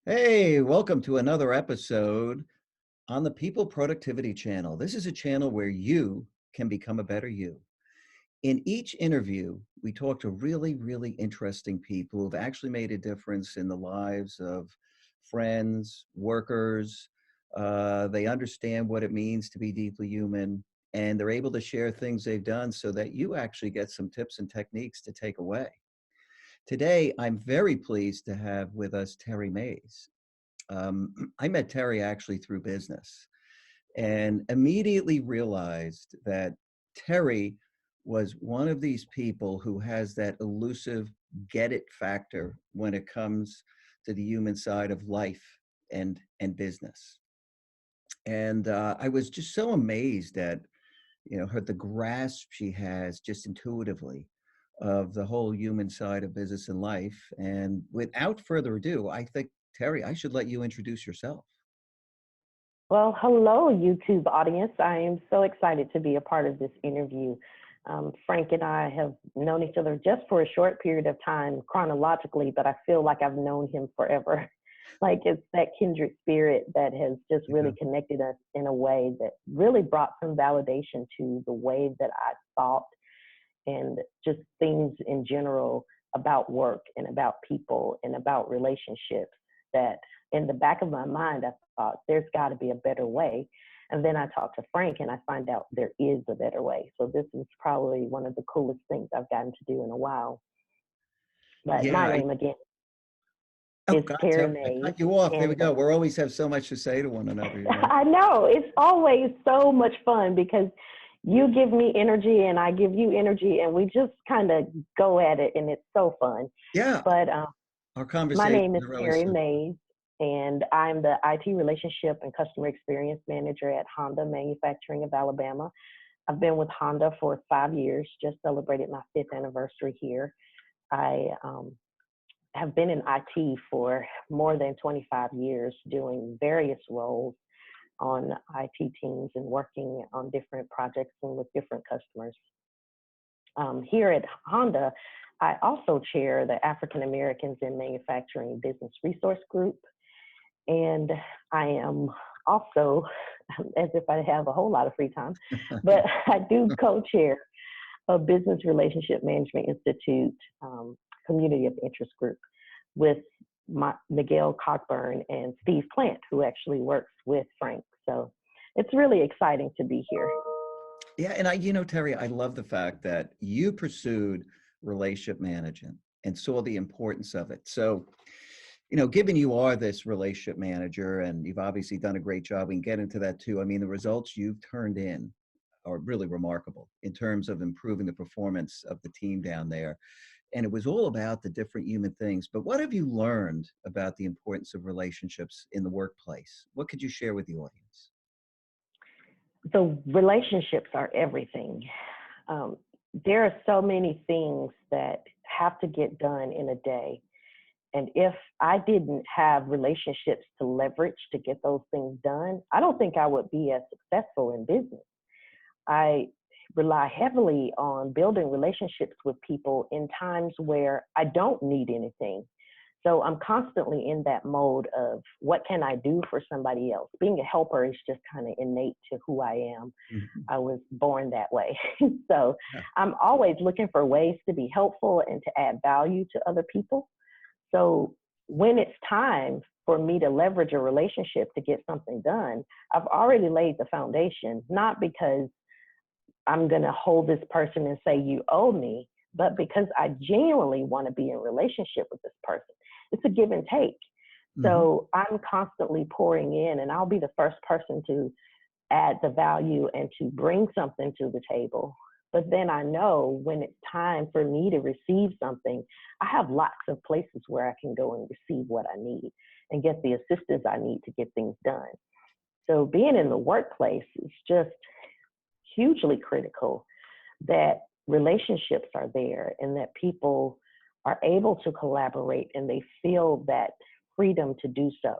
Hey, welcome to another episode on the People Productivity Channel. This is a channel where you can become a better you. In each interview, we talk to really interesting people who've actually made a difference in the lives of friends, workers. They understand what it means to be deeply human, and they're able to share things they've done so that you actually get some tips and techniques to take away. Today, I'm very pleased to have with us Terri Mays. I met Terry actually through business and immediately realized that Terry was one of these people who has that elusive get it factor when it comes to the human side of life and business. And I was just so amazed at her the grasp she has just intuitively of the whole human side of business and life. And without further ado, I think Terry, I should let you introduce yourself. Well, hello, YouTube audience. I am so excited to be a part of this interview. Frank and I have known each other just for a short period of time chronologically, but I feel like I've known him forever. Like it's that kindred spirit that has just Yeah. really connected us in a way that really brought some validation to the way that I thought and just things in general about work and about people and about relationships that in the back of my mind, I thought there's got to be a better way. And then I talked to Frank and I find out there is a better way. So this is probably one of the coolest things I've gotten to do in a while. But Yeah. my name again Oh is God, Terri Terry, I Mays. cut you off. There we And go. We always have so much to say to one another. I know it's always so much fun because you give me energy and I give you energy and we just kind of go at it and it's so fun. Yeah. But Our my conversations name is are always Terri so. Mays and I'm the IT relationship and customer experience manager at Honda Manufacturing of Alabama. I've been with Honda for 5 years, just celebrated my 5th anniversary here. I have been in IT for more than 25 years doing various roles on IT teams and working on different projects and with different customers. Here at Honda, I also chair the African Americans in Manufacturing Business Resource Group. And I am also, as if I have a whole lot of free time, but I do co-chair a Business Relationship Management Institute Community of Interest group with Miguel Cockburn and Steve Plant, who actually works with Frank. So it's really exciting to be here. Yeah, and Terry, I love the fact that you pursued relationship management and saw the importance of it. So, given you are this relationship manager and you've obviously done a great job, we can get into that too. I mean, the results you've turned in are really remarkable in terms of improving the performance of the team down there. And it was all about the different human things. But what have you learned about the importance of relationships in the workplace? What could you share with the audience? The relationships are everything. Um, there are so many things that have to get done in a day. And if I didn't have relationships to leverage to get those things done, I don't think I would be as successful in business. I rely heavily on building relationships with people in times where I don't need anything. So I'm constantly in that mode of what can I do for somebody else? Being a helper is just kind of innate to who I am. Mhm. I was born that way. So Yeah. I'm always looking for ways to be helpful and to add value to other people. So when it's time for me to leverage a relationship to get something done, I've already laid the foundation, not because I'm going to hold this person and say, you owe me, but because I genuinely want to be in relationship with this person. It's a give and take. Mhm. So I'm constantly pouring in, and I'll be the first person to add the value and to bring something to the table. But then I know when it's time for me to receive something, I have lots of places where I can go and receive what I need and get the assistance I need to get things done. So being in the workplace is just hugely critical that relationships are there and that people are able to collaborate and they feel that freedom to do so.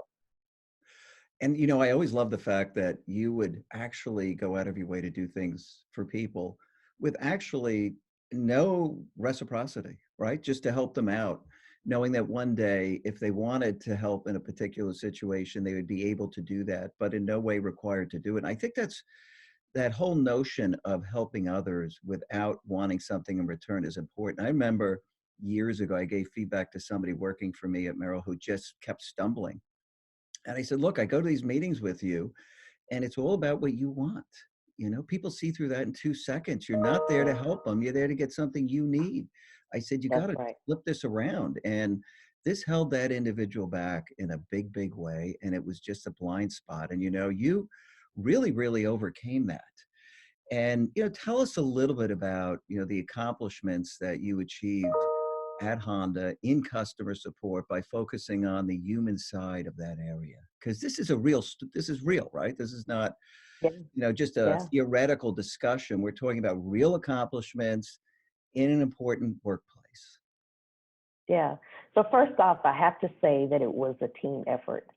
And I always love the fact that you would actually go out of your way to do things for people with actually no reciprocity, right? Just to help them out. knowing that one day, if they wanted to help in a particular situation, they would be able to do that, but in no way required to do it. And I think that's that whole notion of helping others without wanting something in return is important. I remember years ago, I gave feedback to somebody working for me at Merrill who just kept stumbling. And I said, look, I go to these meetings with you and it's all about what you want. You know, people see through that in 2 seconds. You're not there to help them. You're there to get something you need. I said, you got That's to right. flip this around. And this held that individual back in a big, big way. And it was just a blind spot. And, you know, you really, really overcame that. And, you know, tell us a little bit about, you know, the accomplishments that you achieved at Honda in customer support by focusing on the human side of that area. Because this is a real, this is real, right? This is not, Yeah. you know, just a Yeah. theoretical discussion. We're talking about real accomplishments in an important workplace. Yeah. So first off, I have to say that it was a team effort.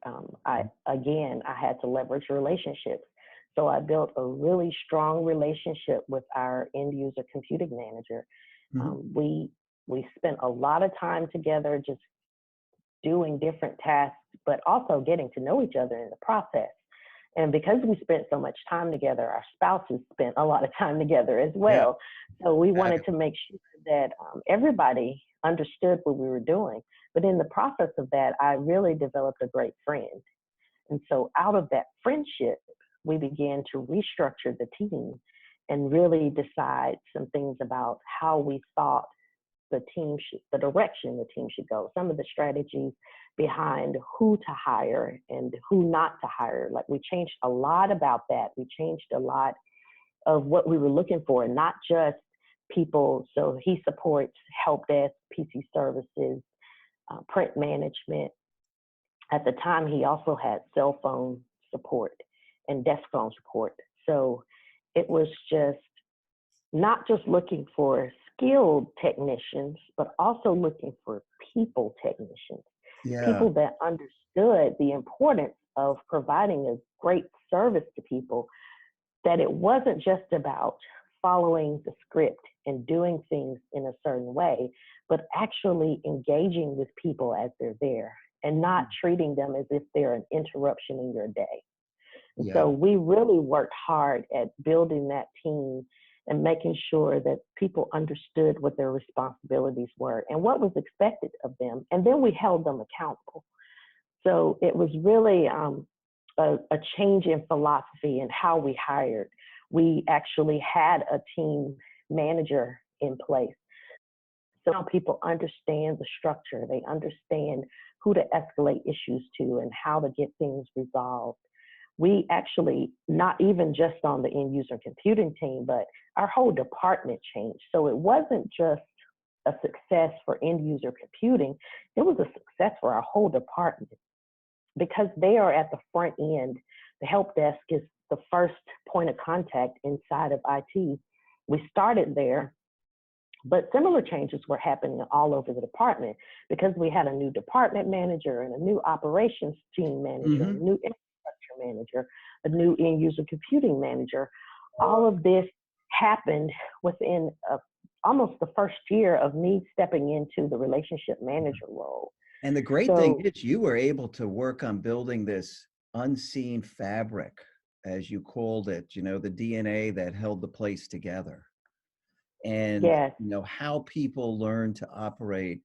I had to leverage relationships. So I built a really strong relationship with our end user computing manager. Mhm. We spent a lot of time together, just doing different tasks, but also getting to know each other in the process. And because we spent so much time together, our spouses spent a lot of time together as Yeah, well. So we wanted exactly. to make sure that everybody understood what we were doing. But in the process of that, I really developed a great friend. And so out of that friendship, we began to restructure the team and really decide some things about how we thought the direction the team should go, some of the strategies behind who to hire and who not to hire. Like we changed a lot about that. We changed a lot of what we were looking for, not just people. So he supports help desk, PC services, print management. At the time, he also had cell phone support and desk phone support. So it was just not just looking for skilled technicians, but also looking for people technicians, Yeah, people that understood the importance of providing a great service to people, that it wasn't just about following the script and doing things in a certain way, but actually engaging with people as they're there and not treating them as if they're an interruption in your day. And yeah, so we really worked hard at building that team and making sure that people understood what their responsibilities were and what was expected of them. And then we held them accountable. So it was really a change in philosophy and how we hired. We actually had a team manager in place. So now people understand the structure, they understand who to escalate issues to and how to get things resolved. We actually, not even just on the end user computing team, but our whole department changed. So it wasn't just a success for end user computing, it was a success for our whole department because they are at the front end. The help desk is the first point of contact inside of IT. We started there, but similar changes were happening all over the department because we had a new department manager and a new operations team manager, hmm and a new manager, a new end user computing manager. All of this happened within almost the first year of me stepping into the relationship manager role. And the great thing So, is you were able to work on building this unseen fabric, as you called it, you know, the DNA that held the place together. And, yes, you know, how people learn to operate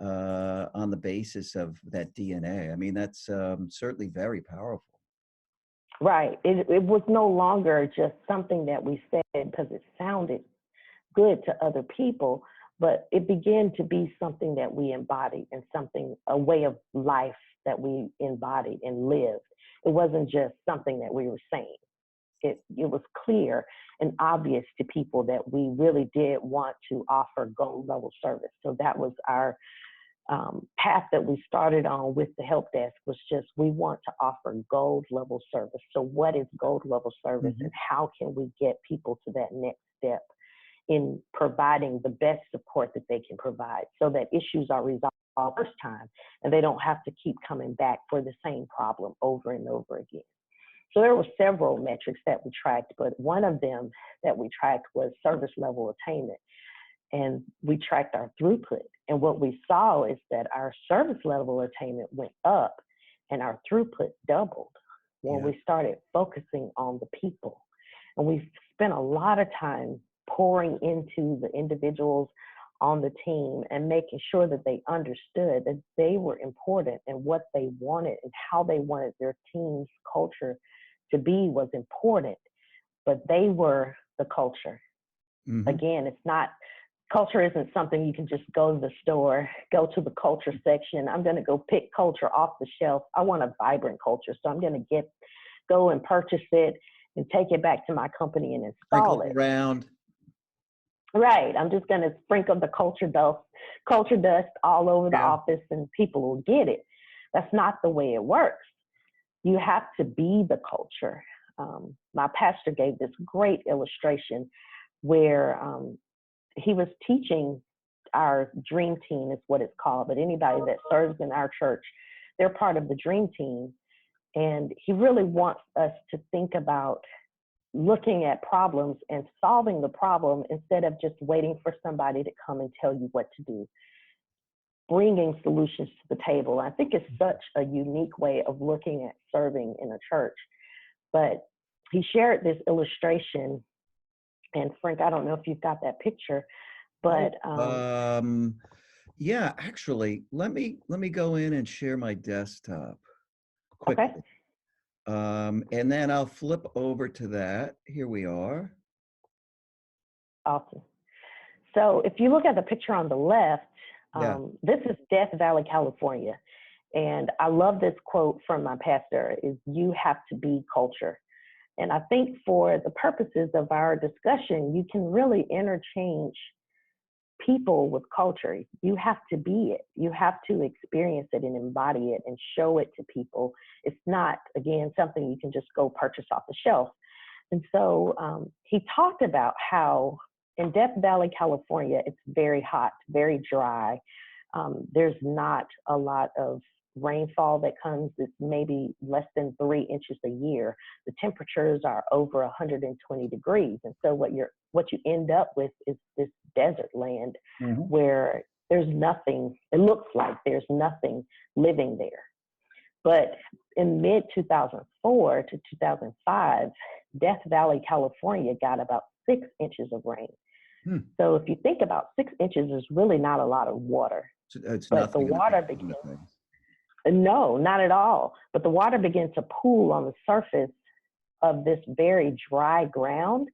on the basis of that DNA. I mean, that's certainly very powerful. right. It was no longer just something that we said because it sounded good to other people, but it began to be something that we embodied and something, a way of life that we embodied and lived. It wasn't just something that we were saying. It was clear and obvious to people that we really did want to offer gold level service. So that was our path that we started on with the help desk, was just we want to offer gold level service. So what is gold level service Mhm. and how can we get people to that next step in providing the best support that they can provide so that issues are resolved first time and they don't have to keep coming back for the same problem over and over again. So there were several metrics that we tracked, but one of them that we tracked was service level attainment. and we tracked our throughput. And what we saw is that our service level attainment went up and our throughput doubled when Yeah. we started focusing on the people. And we spent a lot of time pouring into the individuals on the team and making sure that they understood that they were important and what they wanted and how they wanted their team's culture to be was important. But they were the culture. Hmm. Again, it's not, culture isn't something you can just go to the store, go to the culture section. I'm going to go pick culture off the shelf. I want a vibrant culture. So I'm going to go and purchase it and take it back to my company and Sprinkle install it it. around. Right. I'm just going to sprinkle the culture dust all over the Yeah. office and people will get it. That's not the way it works. You have to be the culture. My pastor gave this great illustration where he was teaching our dream team is what it's called, but anybody that serves in our church, they're part of the dream team. And he really wants us to think about looking at problems and solving the problem instead of just waiting for somebody to come and tell you what to do, bringing solutions to the table. I think it's such a unique way of looking at serving in a church. But he shared this illustration, and Frank, I don't know if you've got that picture, Oh, but yeah, actually, let me go in and share my desktop okay, quickly. And then I'll flip over to that. Here we are. awesome. So if you look at the picture on the left, Yeah. this is Death Valley, California. And I love this quote from my pastor is you have to be culture. And I think for the purposes of our discussion, you can really interchange people with culture. You have to be it. You have to experience it and embody it and show it to people. It's not, again, something you can just go purchase off the shelf. And so he talked about how in Death Valley, California, it's very hot, very dry. There's not a lot of rainfall that comes. It's maybe less than 3 inches a year. The temperatures are over 120 degrees. And so what you end up with is this desert land Mhm. where there's nothing, it looks like there's nothing living there. But in mid 2004 to 2005, Death Valley, California got about 6 inches of rain. Hmm. So if you think about 6 inches is really not a lot of water, It's but the nothing in the water grand began, scheme of things. no, not at all. But the water began to pool on the surface of this very dry ground.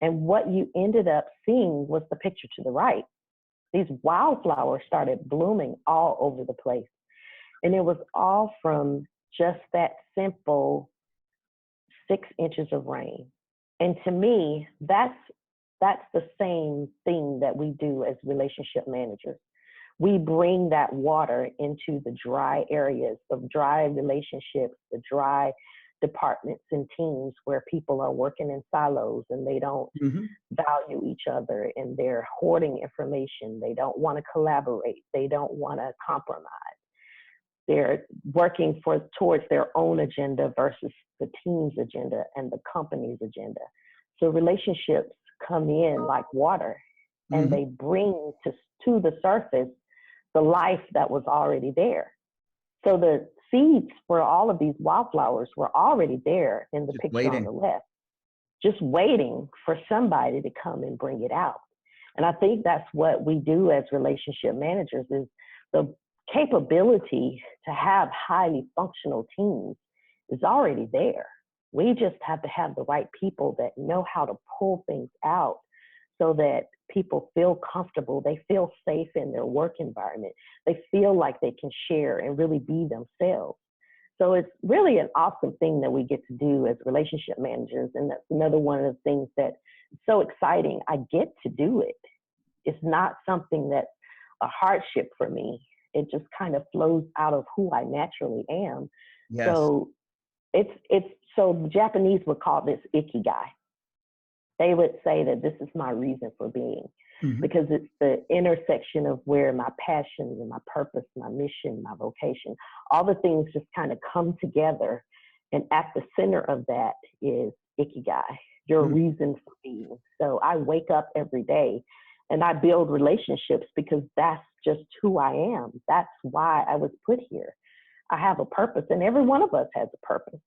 And what you ended up seeing was the picture to the right. These wildflowers started blooming all over the place. And it was all from just that simple 6 inches of rain. And to me, that's the same thing that we do as relationship managers. We bring that water into the dry areas, the dry relationships, the dry departments and teams where people are working in silos and they don't Mhm. value each other and they're hoarding information. They don't want to collaborate. They don't want to compromise. They're working towards their own agenda versus the team's agenda and the company's agenda. So relationships come in like water and Mhm. they bring to the surface the life that was already there. So the seeds for all of these wildflowers were already there in the Just picture on waiting. the left, just waiting for somebody to come and bring it out. And I think that's what we do as relationship managers is the capability to have highly functional teams is already there. We just have to have the right people that know how to pull things out so that people feel comfortable, they feel safe in their work environment, they feel like they can share and really be themselves. So it's really an awesome thing that we get to do as relationship managers. And that's another one of the things that's so exciting. I get to do it. It's not something that's a hardship for me. It just kind of flows out of who I naturally am. Yes. So so the Japanese would call this ikigai. They would say that this is my reason for being Mhm. because it's the intersection of where my passions and my purpose, my mission, my vocation, all the things just kind of come together. And at the center of that is ikigai, your Mm. reason for being. So I wake up every day And I build relationships because that's just who I am. That's why I was put here. I have a purpose, and every one of us has a purpose.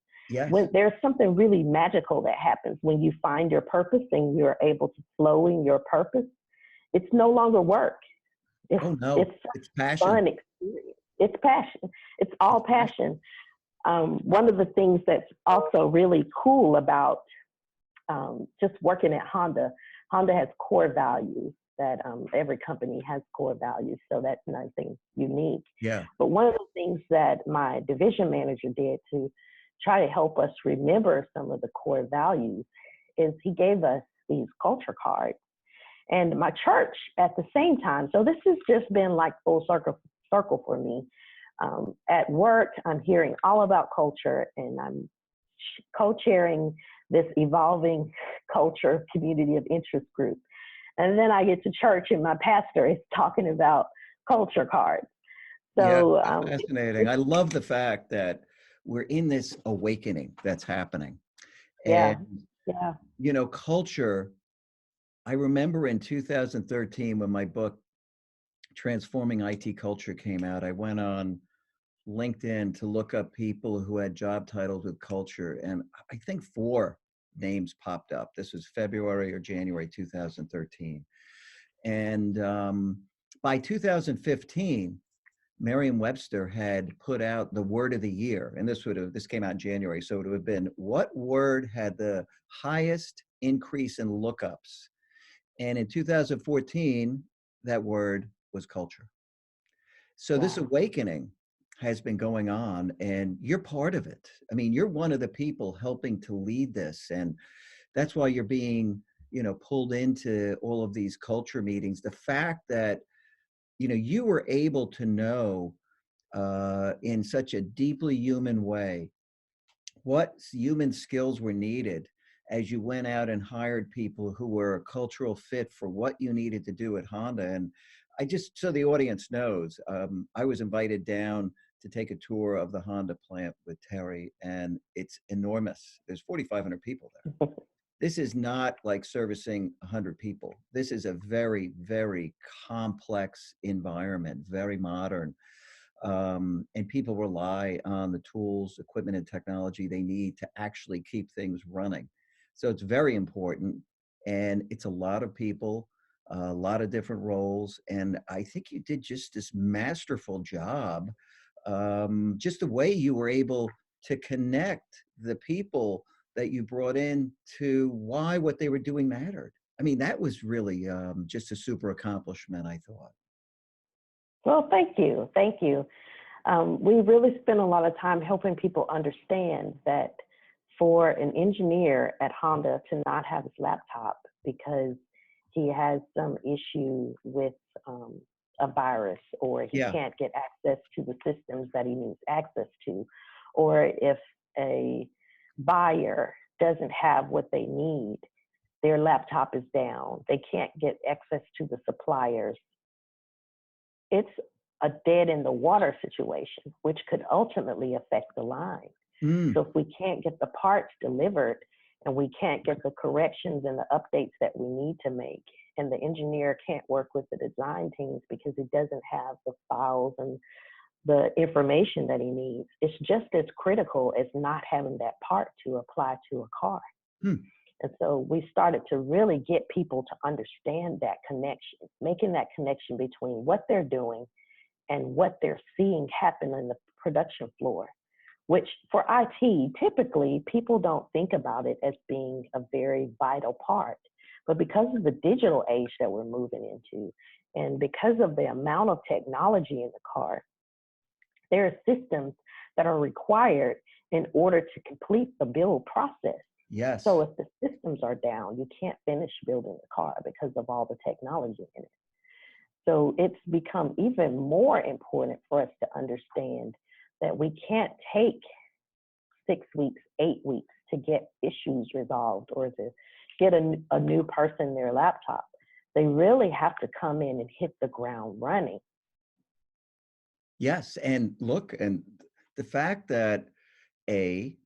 When Yes. there's something really magical that happens when you find your purpose and you're able to flow in your purpose, it's no longer work. It's Oh, no, it's it's a passion. fun experience. It's passion. It's all It's passion. passion. One of the things that's also really cool about just working at Honda, Honda has core values that every company has core values, so that's nothing unique. Yeah. But one of the things that my division manager did to try to help us remember some of the core values is he gave us these culture cards. And my church at the same time, so this has just been like full circle for me. At work, I'm hearing all about culture, and I'm co-chairing this evolving culture community of interest group. And then I get to church, and my pastor is talking about culture cards. Yeah, So that's fascinating. I love the fact that we're in this awakening that's happening. And, yeah, yeah, culture, I remember in 2013 when my book, Transforming IT Culture, came out, I went on LinkedIn to look up people who had job titles with culture, and I think four names popped up. This was February or January 2013. And by 2015, Merriam-Webster had put out the word of the year, and this came out in January, so it would have been what word had the highest increase in lookups. And in 2014, that word was culture. So this yeah. awakening has been going on, and you're part of it. I mean, you're one of the people helping to lead this, and that's why you're being, pulled into all of these culture meetings. The fact that, you were able to know in such a deeply human way what human skills were needed as you went out and hired people who were a cultural fit for what you needed to do at Honda. And I just, so the audience knows, I was invited down to take a tour of the Honda plant with Terri, and it's enormous. There's 4,500 people there. This is not like servicing 100 people. This is a very, very complex environment, very modern, and people rely on the tools, equipment, and technology they need to actually keep things running. So it's very important, and it's a lot of people, a lot of different roles, and I think you did just this masterful job. Just the way you were able to connect the people that you brought in to why what they were doing mattered. I mean, that was really just a super accomplishment, I thought. Well, thank you, thank you. We really spend a lot of time helping people understand that for an engineer at Honda to not have his laptop because he has some issue with a virus, or he Yeah. can't get access to the systems that he needs access to, or if a buyer doesn't have what they need, their laptop is down, they can't get access to the suppliers, it's a dead in the water situation, which could ultimately affect the line. Mm, So if we can't get the parts delivered and we can't get the corrections and the updates that we need to make, and the engineer can't work with the design teams because he doesn't have the files and the information that he needs, it's just as critical as not having that part to apply to a car. hmm. And so we started to really get people to understand that connection, making that connection between what they're doing and what they're seeing happen in the production floor, which for IT, typically people don't think about it as being a very vital part. But because of the digital age that we're moving into, and because of the amount of technology in the car, there are systems that are required in order to complete the build process. So Yes. if the systems are down, you can't finish building the car because of all the technology in it. So it's become even more important for us to understand that we can't take 6 weeks, 8 weeks to get issues resolved or to get a new person their laptop. They really have to come in and hit the ground running. Yes, and look, and the fact that A,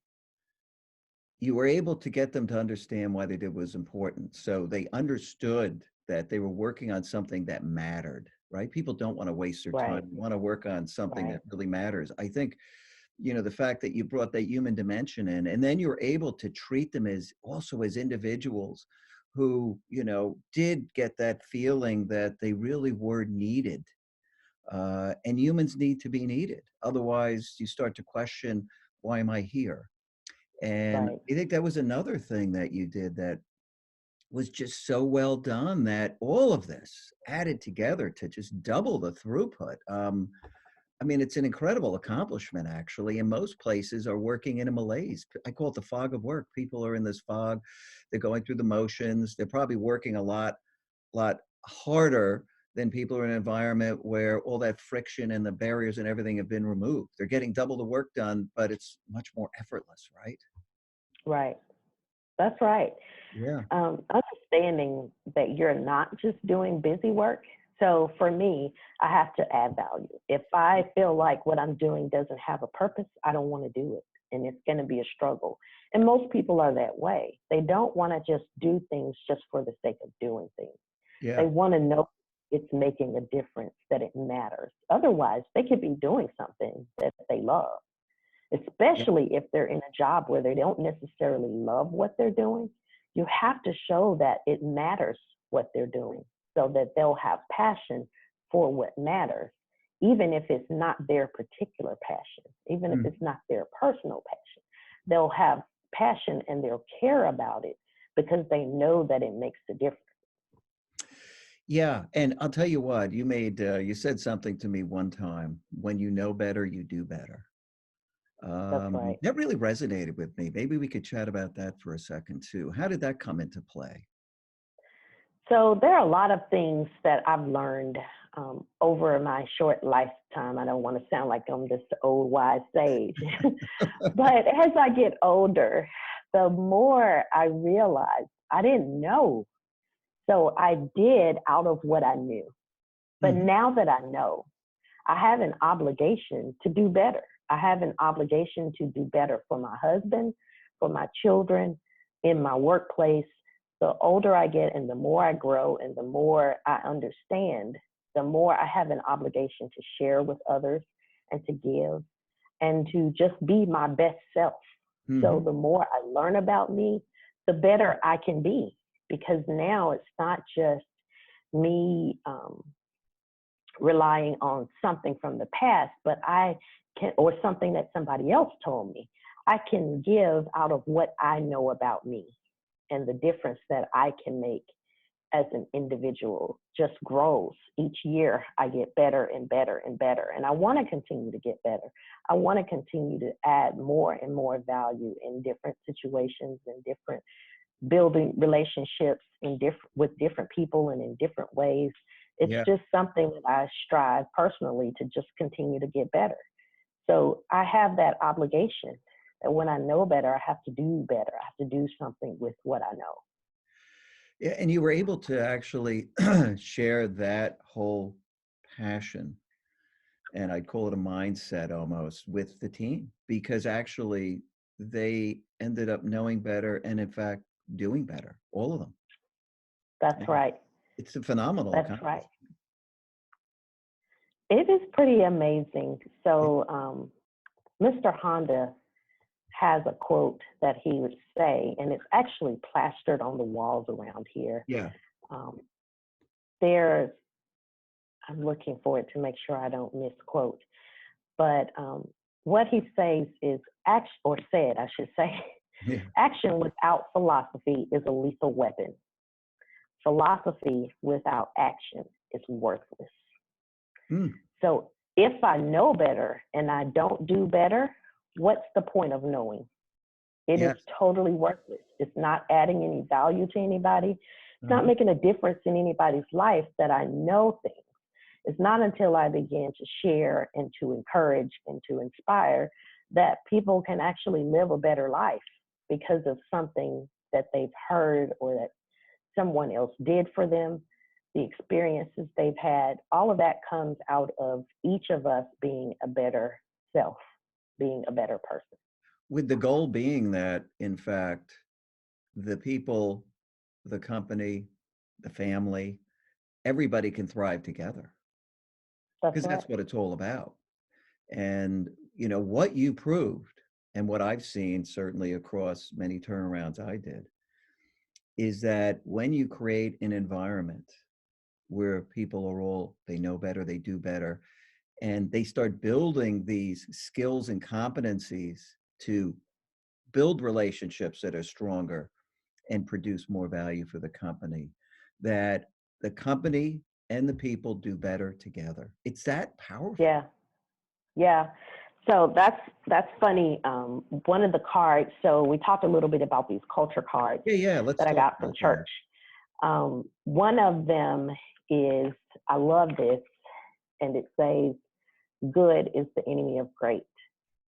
you were able to get them to understand why they did was important. So they understood that they were working on something that mattered, right? People don't want to waste their time. Right. They want to work on something Right. that really matters. I think, the fact that you brought that human dimension in, and then you're able to treat them as also as individuals who, did get that feeling that they really were needed. And humans need to be needed. Otherwise, you start to question, why am I here? And Right. I think that was another thing that you did that was just so well done, that all of this added together to just double the throughput. I mean, it's an incredible accomplishment, actually. And most places are working in a malaise. I call it the fog of work. People are in this fog. They're going through the motions. They're probably working a lot harder than people are in an environment where all that friction and the barriers and everything have been removed. They're getting double the work done, but it's much more effortless, right? Right. That's right. Yeah. Understanding that you're not just doing busy work. So for me, I have to add value. If I feel like what I'm doing doesn't have a purpose, I don't want to do it. And it's going to be a struggle. And most people are that way. They don't want to just do things just for the sake of doing things. They Yeah. want to know it's making a difference, that it matters. Otherwise, they could be doing something that they love, Yeah. especially if they're in a job where they don't necessarily love what they're doing. You have to show that it matters what they're doing so that they'll have passion for what matters, even if it's not their particular passion, even if Mm. it's not their personal passion. They'll have passion and they'll care about it because they know that it makes a difference. Yeah. And I'll tell you what, you said something to me one time: when you know better, you do better. That's right. That really resonated with me. Maybe we could chat about that for a second too. How did that come into play? So there are a lot of things that I've learned over my short lifetime. I don't want to sound like I'm this old wise sage, but as I get older, the more I realize I didn't know. So I did out of what I knew. But Mhm. now that I know, I have an obligation to do better. I have an obligation to do better for my husband, for my children, in my workplace. The older I get and the more I grow and the more I understand, the more I have an obligation to share with others and to give and to just be my best self. So Mhm. the more I learn about me, the better I can be, because now it's not just me relying on something from the past, but I can, or something that somebody else told me. I can give out of what I know about me, and the difference that I can make as an individual just grows. Each year I get better and better and better. And I want to continue to get better. I want to continue to add more and more value in different situations and different building relationships with different people and in different ways. It's Yeah. just something that I strive personally to just continue to get better. So I have that obligation that when I know better, I have to do better. I have to do something with what I know. Yeah, and you were able to actually share that whole passion, and I'd call it a mindset almost, with the team, because actually they ended up knowing better and in fact doing better, all of them. That's And right. it's a phenomenal That's right. accomplishment. It is pretty amazing. Yeah. So, Mr. Honda has a quote that he would say, and it's actually plastered on the walls around here. Yeah. Um, there's, I'm looking for it to make sure I don't misquote, but what he says is action, or said, I should say, Yeah. action without philosophy is a lethal weapon. Philosophy without action is worthless. Mm. So if I know better and I don't do better, what's the point of knowing? It is Yes. totally worthless. It's not adding any value to anybody. It's not Uh-huh. making a difference in anybody's life that I know things. It's not until I begin to share and to encourage and to inspire that people can actually live a better life because of something that they've heard or that someone else did for them, the experiences they've had. All of that comes out of each of us being a better self, being a better person. With the goal being that, in fact, the people, the company, the family, everybody can thrive together That's because right. that's what it's all about. And, what you proved and what I've seen certainly across many turnarounds I did is that when you create an environment where people are all, they know better, they do better, and they start building these skills and competencies to build relationships that are stronger and produce more value for the company, that the company and the people do better together. It's that powerful. Yeah. Yeah. So that's funny. One of the cards. So we talked a little bit about these culture cards Yeah, yeah, let's that I talk got from about that. church. One of them is, I love this, and it says, "Good is the enemy of great."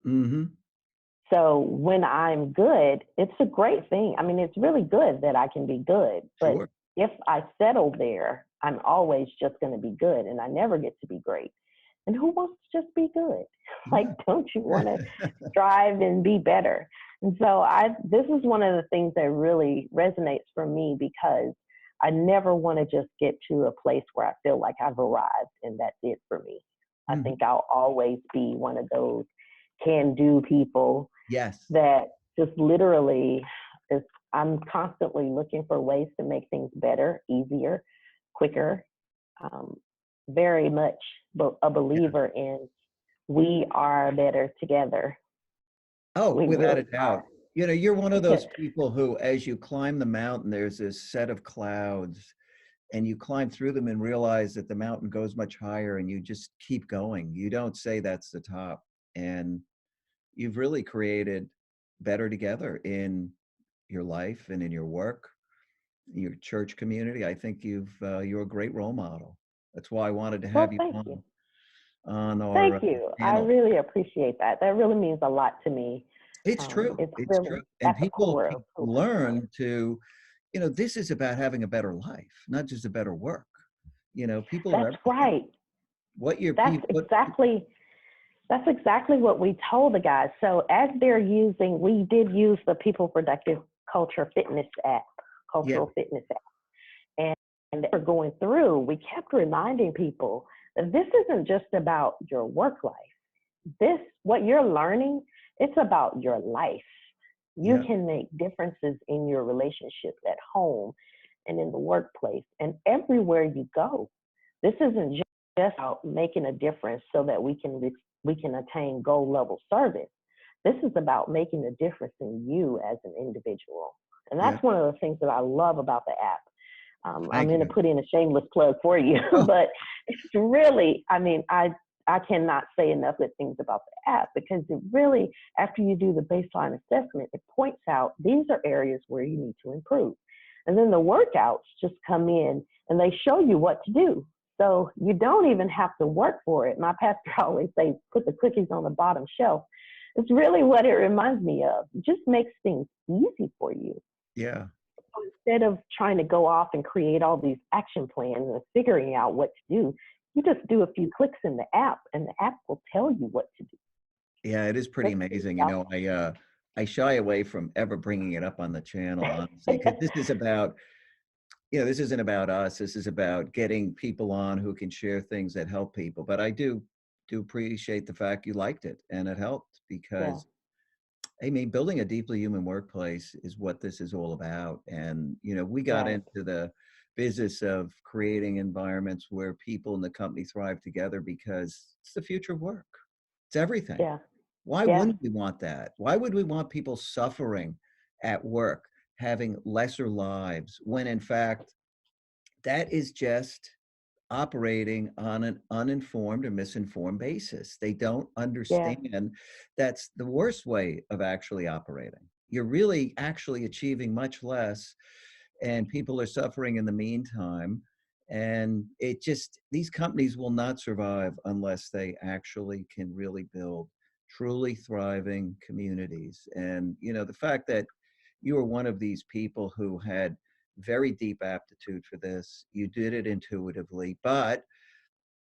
Mhm. So when I'm good, it's a great thing. I mean, it's really good that I can be good. But Sure. if I settle there, I'm always just going to be good and I never get to be great. And who wants to just be good? Like, Yeah. don't you want to strive and be better? And so this is one of the things that really resonates for me because I never want to just get to a place where I feel like I've arrived and that's it for me. I Mhm. think I'll always be one of those can do people Yes. that just literally is, I'm constantly looking for ways to make things better, easier, quicker. Um, very much a Yeah. believer in we are better together. Oh, We without a really are. doubt. You're one of those people who, as you climb the mountain, there's this set of clouds, and you climb through them and realize that the mountain goes much higher, and you just keep going. You don't say that's the top. And you've really created better together in your life and in your work, your church community. I think you're a great role model. That's why I wanted to have Well, you thank you. on our Thank you. I panel. really appreciate that. That really means a lot to me. It's true. It's It's true. really And at the people core can of who I am. learn to, this is about having a better life, not just a better work. People are That's everything. right. What your That's people, what, exactly That's exactly what we told the guys. So as they're using, we did use the People Productive Culture Fitness app, yeah, Cultural Fitness app. And, and they were going through, we kept reminding people that this isn't just about your work life. What you're learning, it's about your life. You yeah, can make differences in your relationships at home and in the workplace and everywhere you go. This isn't just about making a difference so that we can attain goal level service. This is about making a difference in you as an individual. And yeah. that's one of the things that I love about the app. I'm Thank going to you. put in a shameless plug for you, Oh, but it's really, I cannot say enough good things about the app because it really, after you do the baseline assessment, it points out these are areas where you need to improve. And then the workouts just come in and they show you what to do. So you don't even have to work for it. My pastor always says, put the cookies on the bottom shelf. It's really what it reminds me of. It just makes things easy for you. yeah. So instead of trying to go off and create all these action plans and figuring out what to do, you just do a few clicks in the app and the app will tell you what to do. Yeah, it is pretty That's pretty amazing. powerful. I shy away from ever bringing it up on the channel, honestly, because this isn't about us. This is about getting people on who can share things that help people. But I do appreciate the fact you liked it and it helped Yeah, because I mean, building a deeply human workplace is what this is all about. And, we got right. into the business of creating environments where people in the company thrive together because it's the future of work. It's everything. Yeah, Why yeah, wouldn't we want that? Why would we want people suffering at work, having lesser lives, when in fact, that is just operating on an uninformed or misinformed basis. They don't yeah, understand that's the worst way of actually operating. You're really actually achieving much less, and people are suffering in the meantime. And these companies will not survive unless they actually can really build truly thriving communities. And, the fact that you are one of these people who had very deep aptitude for this, you did it intuitively, but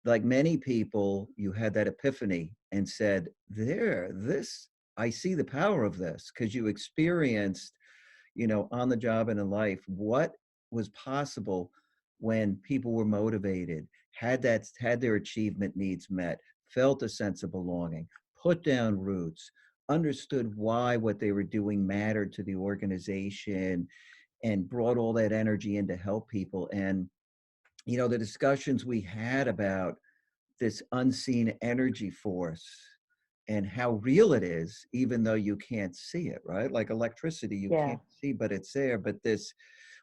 like many people, you had that epiphany and said, I see the power of this because you experienced, on the job and in life, what was possible when people were motivated, had their achievement needs met, felt a sense of belonging, put down roots, understood why what they were doing mattered to the organization, and brought all that energy in to help people. And the discussions we had about this unseen energy force and how real it is, even though you can't see it, right? Like electricity, you Yeah. can't see, but it's there. But this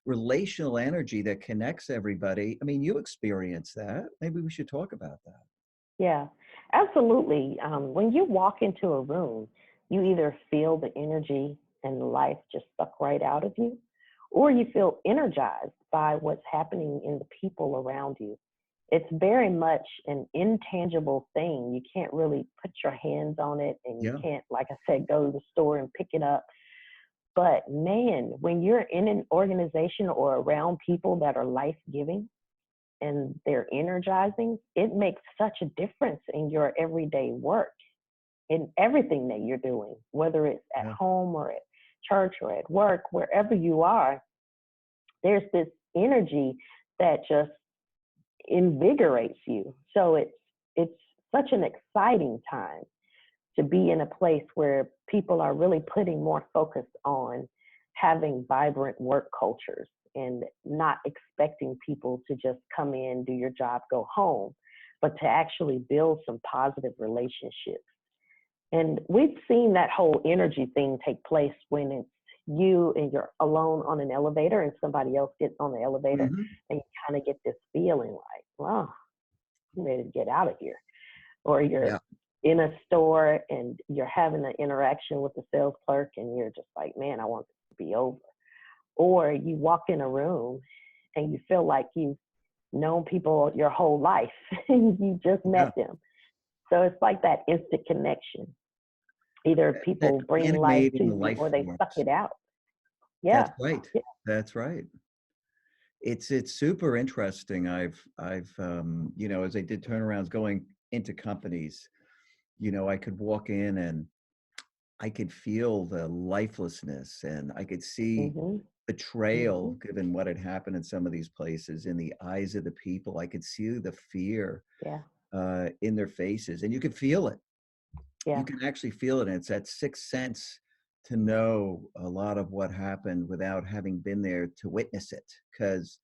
relational energy that connects everybody, I mean, you experience that. Maybe we should talk about that. Yeah, absolutely. When you walk into a room, you either feel the energy and the life just suck right out of you, or you feel energized by what's happening in the people around you. It's very much an intangible thing. You can't really put your hands on it, and you Yeah, can't, like I said, go to the store and pick it up. But man, when you're in an organization or around people that are life giving, and they're energizing, it makes such a difference in your everyday work, in everything that you're doing, whether it's at yeah, home or at church or at work, wherever you are, there's this energy that just invigorates you. So it's such an exciting time to be in a place where people are really putting more focus on having vibrant work cultures and not expecting people to just come in, do your job, go home, but to actually build some positive relationships. And we've seen that whole energy thing take place when it's you and you're alone on an elevator and somebody else gets on the elevator hmm, and you kind of get this feeling like, well, I'm ready to get out of here. Or you're yeah, in a store and you're having an interaction with the sales clerk and you're just like, man, I want this to be over. Or you walk in a room and you feel like you've known people your whole life and you just met yeah. them. So it's like that instant connection. Either That people bring life to animating you life or they suck force. it out. That's Yeah. right. Yeah. That's right. It's super interesting. As I did turnarounds going into companies, I could walk in and I could feel the lifelessness and I could see Mm-hmm. betrayal Mm-hmm. given what had happened in some of these places in the eyes of the people. I could see the fear Yeah. in their faces, and you could feel it. You Yeah. can actually feel it. And it's that sixth sense to know a lot of what happened without having been there to witness it. Because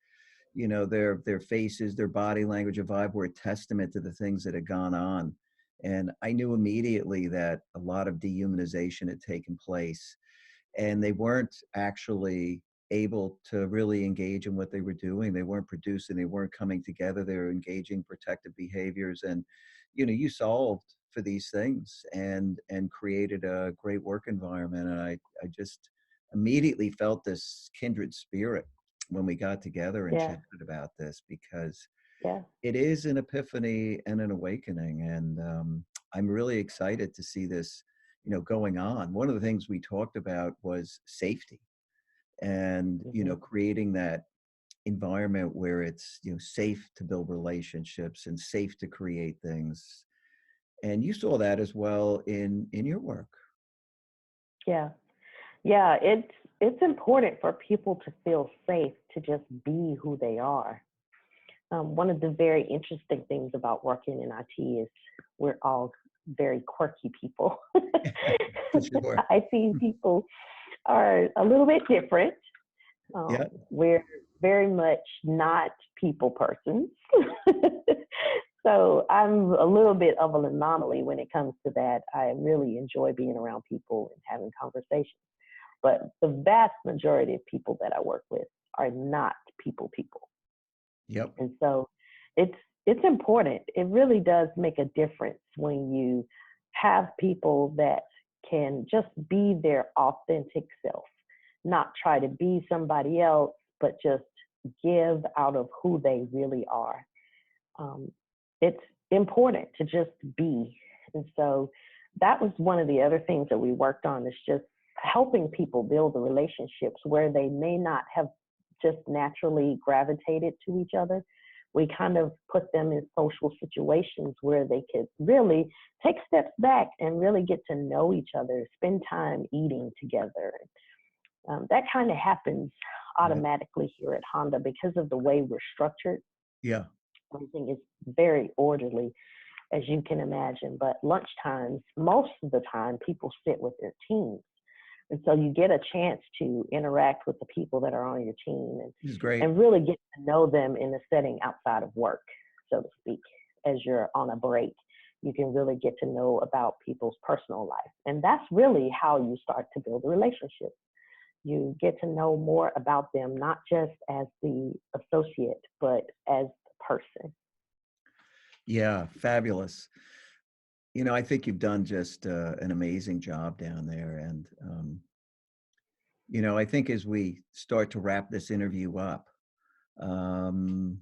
their faces, their body language, and vibe were a testament to the things that had gone on. And I knew immediately that a lot of dehumanization had taken place, and they weren't actually able to really engage in what they were doing. They weren't producing, they weren't coming together, they were engaging protective behaviors. And you solved for these things and created a great work environment. And I just immediately felt this kindred spirit when we got together and Yeah. chatted about this, because Yeah. it is an epiphany and an awakening. And I'm really excited to see this going on. One of the things we talked about was safety, and Mm-hmm. creating that environment where it's safe to build relationships and safe to create things. And you saw that as well in your work. Yeah. Yeah. It's important for people to feel safe to just be who they are. One of the very interesting things about working in IT is we're all very quirky people. For sure. IT people are a little bit different. Yeah. We're very much not people persons. So I'm a little bit of an anomaly when it comes to that. I really enjoy being around people and having conversations. But the vast majority of people that I work with are not people. Yep. And so it's it's important. It really does make a difference when you have people that can just be their authentic self, not try to be somebody else, but just give out of who they really are. Um, it's important to just be. And so that was one of the other things that we worked on, is just helping people build the relationships where they may not have just naturally gravitated to each other. We kind of put them in social situations where they could really take steps back and really get to know each other, spend time eating together, That kind of happens Yeah. automatically here at Honda because of the way we're structured. Yeah. Everything is very orderly, as you can imagine. But lunch times, most of the time, people sit with their teams. And so you get a chance to interact with the people that are on your team This is great. and really get to know them in a setting outside of work, so to speak, as you're on a break. You can really get to know about people's personal life. And that's really how you start to build a relationship. You get to know more about them, not just as the associate, but as the person. Yeah, fabulous. I think you've done just an amazing job down there. And, I think as we start to wrap this interview up, um,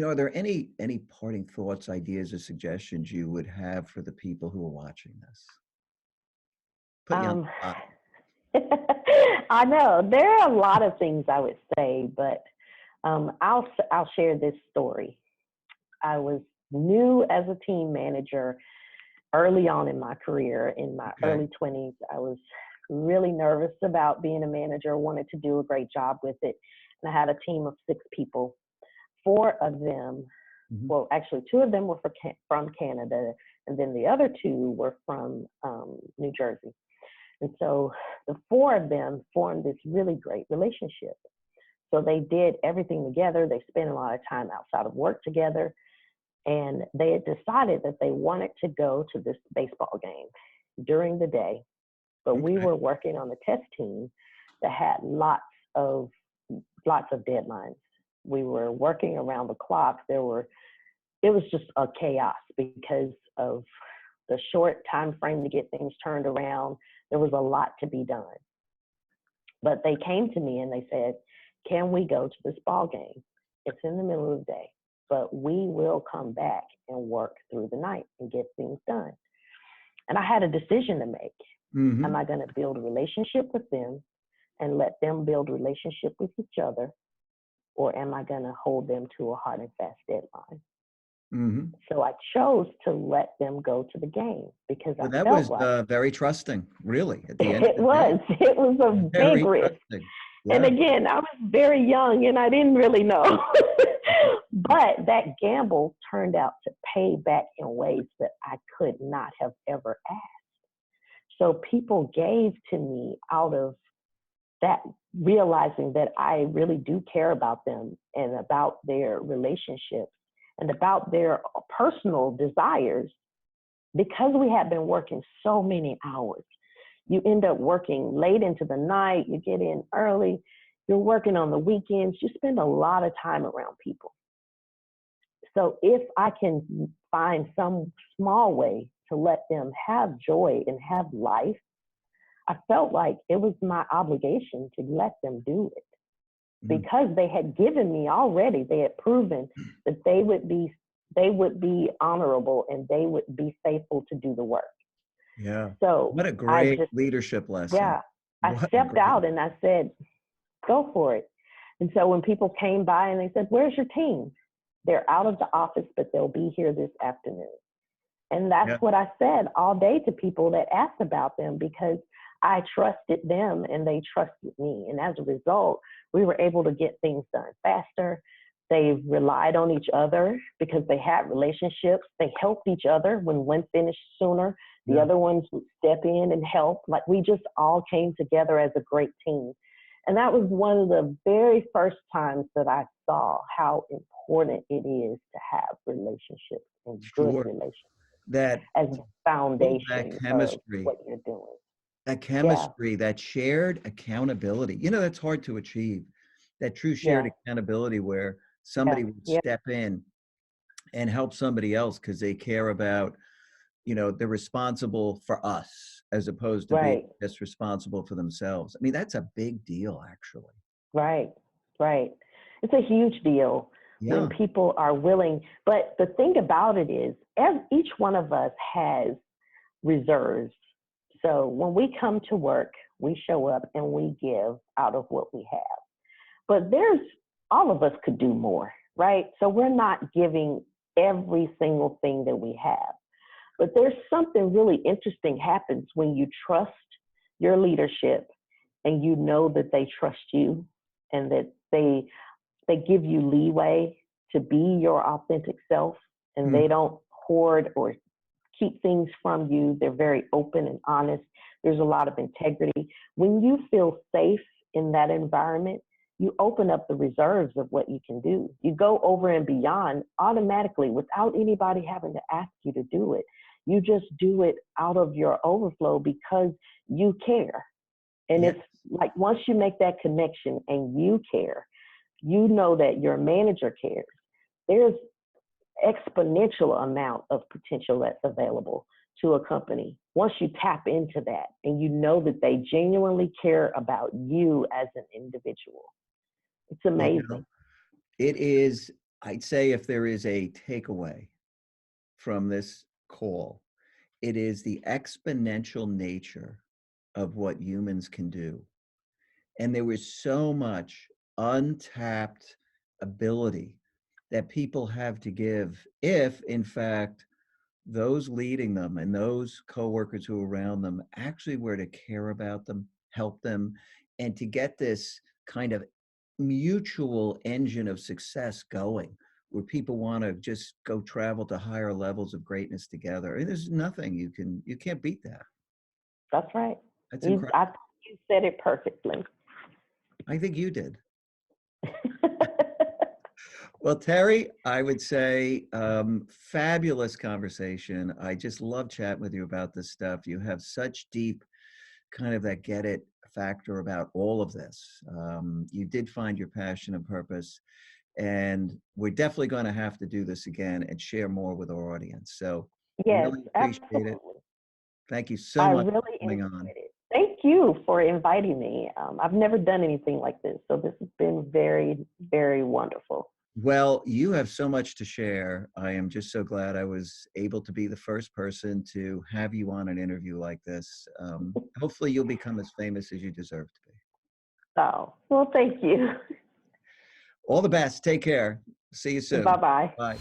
are there any parting thoughts, ideas, or suggestions you would have for the people who are watching this? Put you on Um, the spot. I know there are a lot of things I would say, but I'll share this story. I was new as a team manager early on in my career. In my Okay. early 20s, I was really nervous about being a manager, wanted to do a great job with it. And I had a team of 6 people. 4 of them, Mhm. well, actually, 2 of them were from Canada, and then the other 2 were from New Jersey. And so the 4 of them formed this really great relationship. So they did everything together. They spent a lot of time outside of work together. And they had decided that they wanted to go to this baseball game during the day. But we Okay. were working on a test team that had of lots of deadlines. We were working around the clock. It was just a chaos because of the short time frame to get things turned around. There was a lot to be done. But they came to me and they said, "Can we go to this ball game? It's in the middle of the day, but we will come back and work through the night and get things done." And I had a decision to make. Am Mhm. I going to build a relationship with them and let them build a relationship with each other? Or am I going to hold them to a hard and fast deadline? Mhm. So I chose to let them go to the game because Well, I that felt was, like very trusting, really, at the end of it the day. was a big Very risk. trusting. And Yeah. again, I was very young and I didn't really know. But that gamble turned out to pay back in ways that I could not have ever asked. So people gave to me out of that, realizing that I really do care about them and about their relationships and about their personal desires, because we had been working so many hours. You end up working late into the night, you get in early, you're working on the weekends, you spend a lot of time around people. So if I can find some small way to let them have joy and have life, I felt like it was my obligation to let them do it Mhm. because they had given me already. They had proven that they would be honorable and they would be faithful to do the work. Yeah. So What a I great just, leadership lesson. yeah, I What a stepped great out and I said, go for it. And so when people came by and they said, "Where's your team?" They're out of the office, but they'll be here this afternoon. And that's Yeah. what I said all day to people that asked about them, because I trusted them and they trusted me. And as a result, we were able to get things done faster. They relied on each other because they had relationships. They helped each other. When one finished sooner, the Yeah. other ones would step in and help. Like, we just all came together as a great team. And that was one of the very first times that I saw how important it is to have relationships and good Sure. relationships That as the build that foundation of chemistry what you're doing. that Yeah, chemistry, that shared accountability. That's hard to achieve. That true shared yeah, accountability where yeah, somebody would yeah. step in and help somebody else because they care about, they're responsible for us as opposed to being Right, just responsible for themselves. I mean, that's a big deal, actually. right, right. It's a huge deal when Yeah. people are willing. But the thing about it is, each one of us has reserves. So when we come to work, we show up and we give out of what we have. But all of us could do more, right? So we're not giving every single thing that we have. But there's something really interesting happens when you trust your leadership and you know that they trust you and that they give you leeway to be your authentic self, and Hmm. they don't hoard or keep things from you. They're very open and honest. There's a lot of integrity. When you feel safe in that environment, you open up the reserves of what you can do. You go over and beyond automatically without anybody having to ask you to do it. You just do it out of your overflow because you care. And Yes. it's like once you make that connection and you care, you know that your manager cares. There's exponential amount of potential that's available to a company once you tap into that and you know that they genuinely care about you as an individual. It's You amazing. know, it is, I'd say if there is a takeaway from this call, it is the exponential nature of what humans can do. And there was so much untapped ability that people have to give if, in fact, those leading them and those coworkers who are around them actually were to care about them, help them, and to get this kind of mutual engine of success going where people want to just go travel to higher levels of greatness together. And there's nothing you can't beat that. That's right. That's incredible. I thought you said it perfectly. I think you did. Well, Terry, I would say fabulous conversation. I just love chatting with you about this stuff. You have such deep kind of that get it factor about all of this. You did find your passion and purpose, and we're definitely going to have to do this again and share more with our audience. So Yes, really appreciate it. absolutely. Thank you so I much really for coming on. enjoyed it. Thank you for inviting me. I've never done anything like this, so this has been very, very wonderful. Well, you have so much to share. I am just so glad I was able to be the first person to have you on an interview like this. Hopefully, you'll become as famous as you deserve to be. So, well, thank you. All the best. Take care. See you soon. Bye bye. Bye.